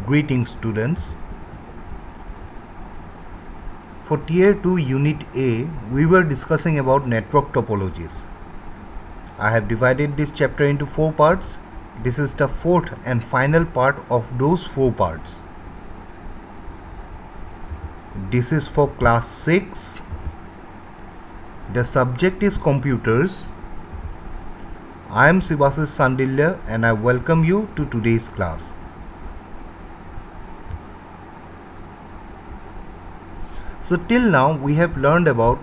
Greetings students. For Tier 2 Unit A, we were discussing about network topologies. I have divided this chapter into 4 parts. This is the fourth and final part of those 4 parts. This is for class 6. The subject is computers. I am Sivasis Sandilya and I welcome you to today's class. So till now we have learned about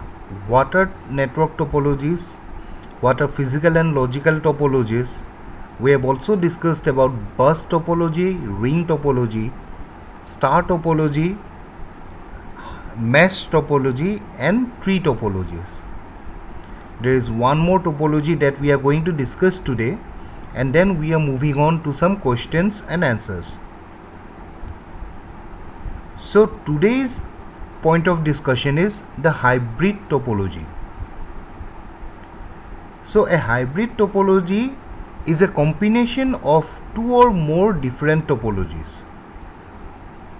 what are network topologies, what are physical and logical topologies. We have also discussed about bus topology, ring topology, star topology, mesh topology and tree topologies. There is one more topology that we are going to discuss today, and then we are moving on to some questions and answers. So today's point of discussion is the hybrid topology. So a hybrid topology is a combination of two or more different topologies.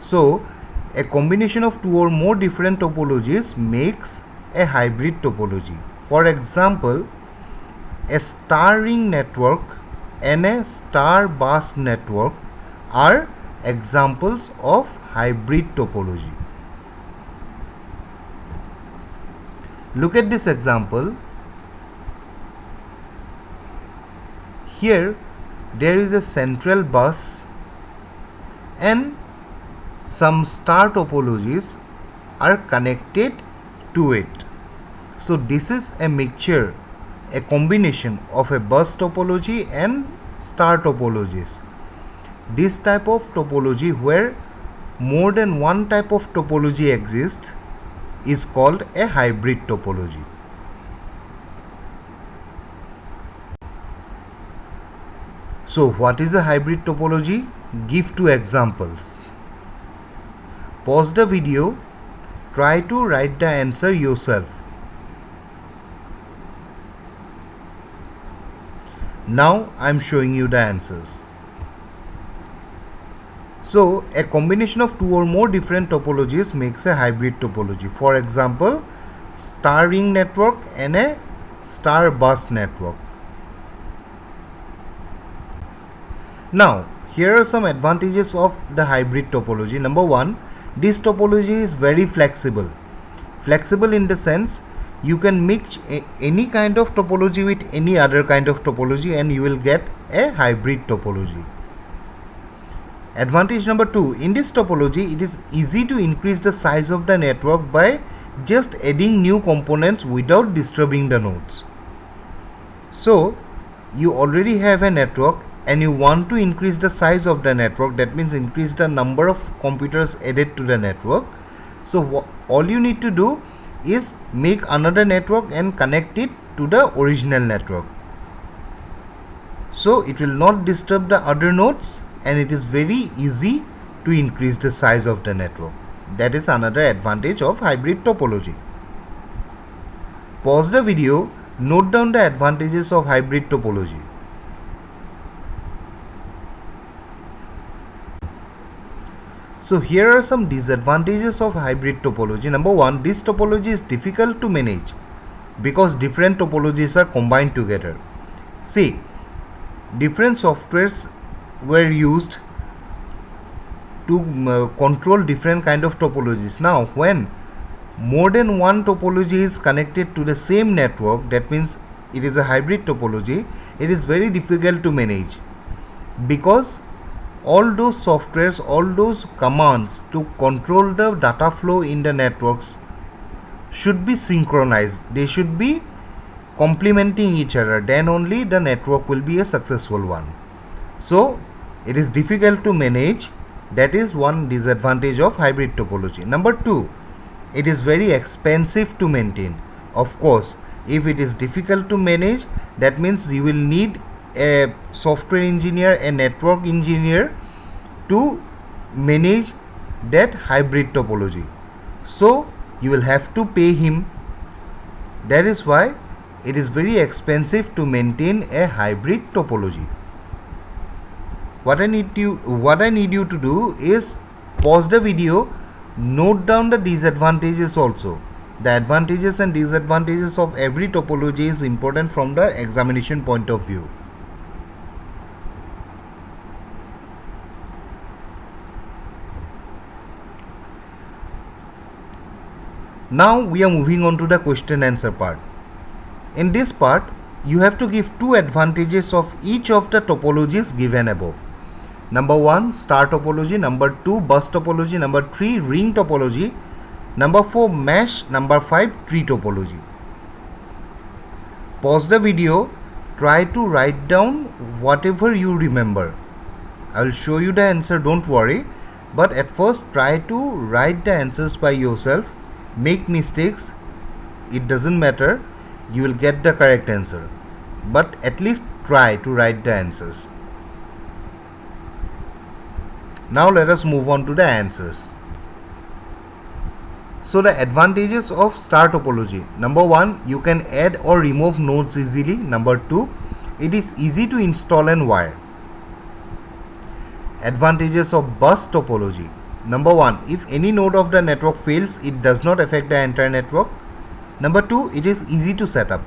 So a combination of two or more different topologies makes a hybrid topology. For example, a star ring network and a star bus network are examples of hybrid topology. Look at this example. Here there is a central bus and some star topologies are connected to it. So this is a mixture, a combination of a bus topology and star topologies. This type of topology, where more than one type of topology exists, is called a hybrid topology. So what is a hybrid topology? Give 2 examples. Pause the video, try to write the answer yourself. Now I am showing you the answers. So a combination of two or more different topologies makes a hybrid topology. For example, star ring network and a star bus network. Now here are some advantages of the hybrid topology. Number 1, this topology is very flexible. Flexible in the sense you can mix any kind of topology with any other kind of topology and you will get a hybrid topology. Advantage number 2, in this topology it is easy to increase the size of the network by just adding new components without disturbing the nodes. So you already have a network and you want to increase the size of the network, that means increase the number of computers added to the network. So all you need to do is make another network and connect it to the original network. So it will not disturb the other nodes and it is very easy to increase the size of the network. That is another advantage of hybrid topology. Pause the video, note down the advantages of hybrid topology. So here are some disadvantages of hybrid topology. Number 1, this topology is difficult to manage because different topologies are combined together. See, different softwares were used to control different kind of topologies. Now when more than one topology is connected to the same network, that means it is a hybrid topology, it is very difficult to manage because all those softwares, all those commands to control the data flow in the networks should be synchronized. They should be complementing each other, then only the network will be a successful one. So it is difficult to manage. That is one disadvantage of hybrid topology. Number 2, it is very expensive to maintain. Of course, if it is difficult to manage, that means you will need a software engineer, a network engineer to manage that hybrid topology. So you will have to pay him. That is why it is very expensive to maintain a hybrid topology. what I need you to do is pause the video, note down the disadvantages also. The advantages and disadvantages of every topology is important from the examination point of view. Now we are moving on to the question answer part. In this part, you have to give two advantages of each of the topologies given above. Number 1, star topology. Number 2, bus topology. Number 3, ring topology. Number 4, mesh. Number 5, tree topology. Pause the video. Try to write down whatever you remember. I will show you the answer, don't worry. But at first, try to write the answers by yourself. Make mistakes. It doesn't matter. You will get the correct answer. But at least try to write the answers. Now let us move on to the answers. So the advantages of star topology. Number 1, you can add or remove nodes easily. Number 2, it is easy to install and wire. Advantages of bus topology. Number 1, if any node of the network fails, it does not affect the entire network. Number 2, it is easy to set up.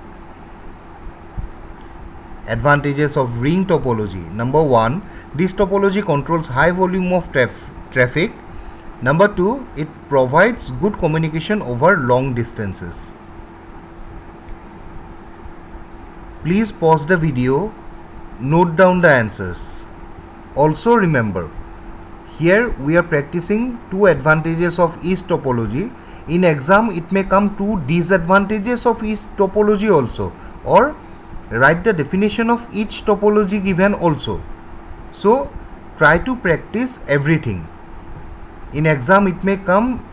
Advantages of ring topology. Number 1, this topology controls high volume of traffic. Number 2, it provides good communication over long distances. Please pause the video, note down the answers. Also remember, here we are practicing two advantages of each topology. In exam, it may come two disadvantages of each topology also, or write the definition of each topology given also. So try to practice everything. In exam, it may come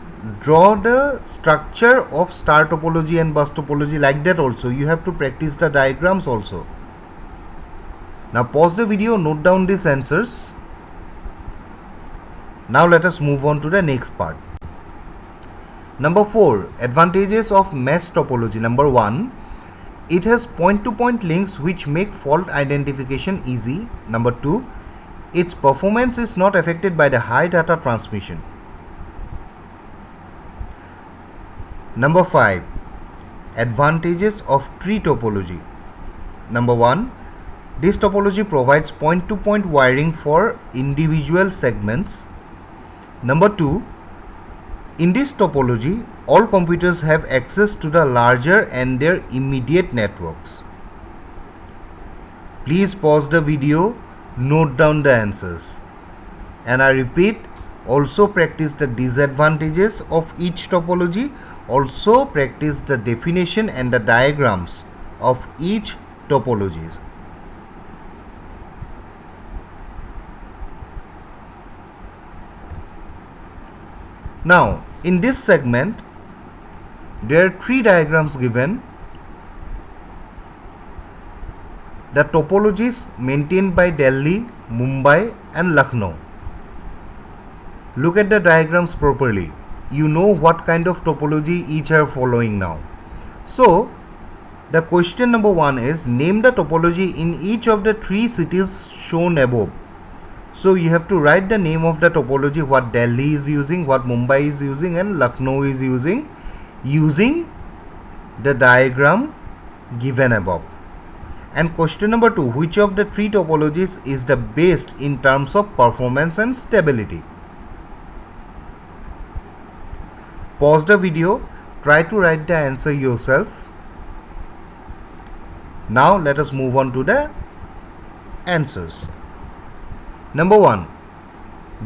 draw the structure of star topology and bus topology, like that also. You have to practice the diagrams also. Now pause the video, note down these answers. Now let us move on to the next part. Number 4, advantages of mesh topology. Number 1, it has point-to-point links which make fault identification easy. Number 2, its performance is not affected by the high data transmission. Number 5, advantages of tree topology. Number 1, this topology provides point-to-point wiring for individual segments. Number 2, in this topology, all computers have access to the larger and their immediate networks. Please pause the video, note down the answers. And I repeat, also practice the disadvantages of each topology. Also practice the definition and the diagrams of each topologies. Now, in this segment, there are three diagrams given. The topologies maintained by Delhi, Mumbai and Lucknow. Look at the diagrams properly. You know what kind of topology each are following now. So, the question number 1 is, name the topology in each of the three cities shown above. So you have to write the name of the topology, what Delhi is using, what Mumbai is using and Lucknow is using the diagram given above. And question number 2, which of the three topologies is the best in terms of performance and stability? Pause the video, try to write the answer yourself. Now let us move on to the answers. Number 1,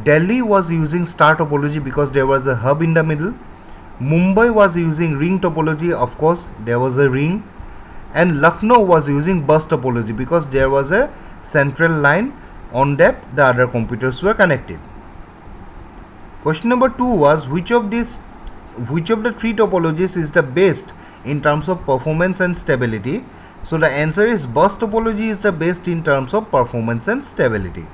Delhi was using star topology because there was a hub in the middle. Mumbai was using ring topology, of course there was a ring. And Lucknow was using bus topology because there was a central line on that the other computers were connected. Question number 2 was, which of the three topologies is the best in terms of performance and stability? So the answer is bus topology is the best in terms of performance and stability.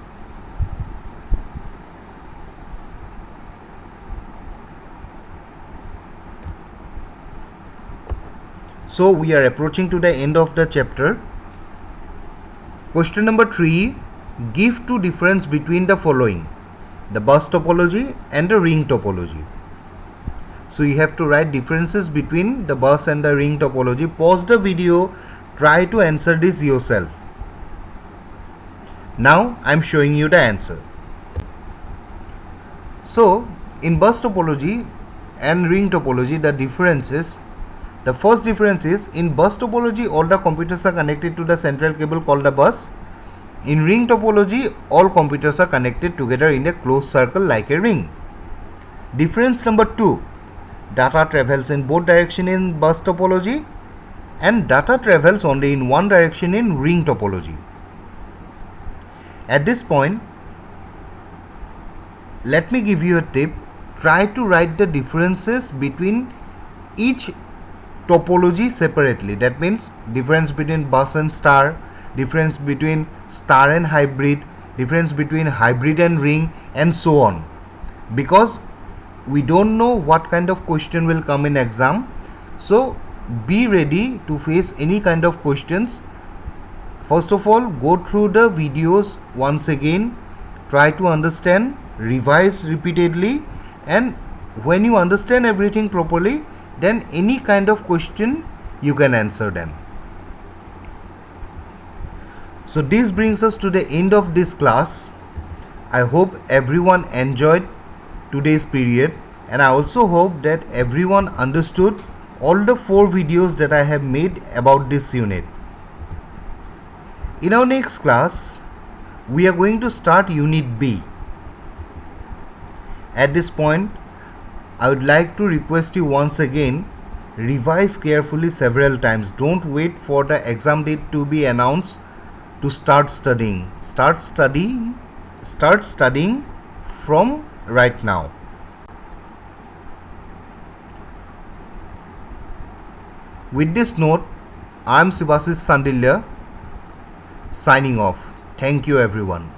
So we are approaching to the end of the chapter. Question number 3, give two difference between the following: the bus topology and the ring topology. So you have to write differences between the bus and the ring topology. Pause the video, try to answer this yourself. Now I am showing you the answer. So in bus topology and ring topology, the differences: the first difference is, in bus topology all the computers are connected to the central cable called the bus. In ring topology all computers are connected together in a closed circle like a ring. Difference number 2: data travels in both directions in bus topology and data travels only in one direction in ring topology. At this point, let me give you a tip. Try to write the differences between each topology separately. That means difference between bus and star, difference between star and hybrid, difference between hybrid and ring, and so on. Because we don't know what kind of question will come in exam. So be ready to face any kind of questions. First of all, go through the videos once again, try to understand, revise repeatedly, and when you understand everything properly, then any kind of question you can answer them. So this brings us to the end of this class. I hope everyone enjoyed today's period, and I also hope that everyone understood all the 4 videos that I have made about this unit. In our next class, we are going to start Unit B. At this point, I would like to request you once again, revise carefully several times. Don't wait for the exam date to be announced to start studying. Start studying from right now. With this note, I am Sivashish Sandilya signing off. Thank you everyone.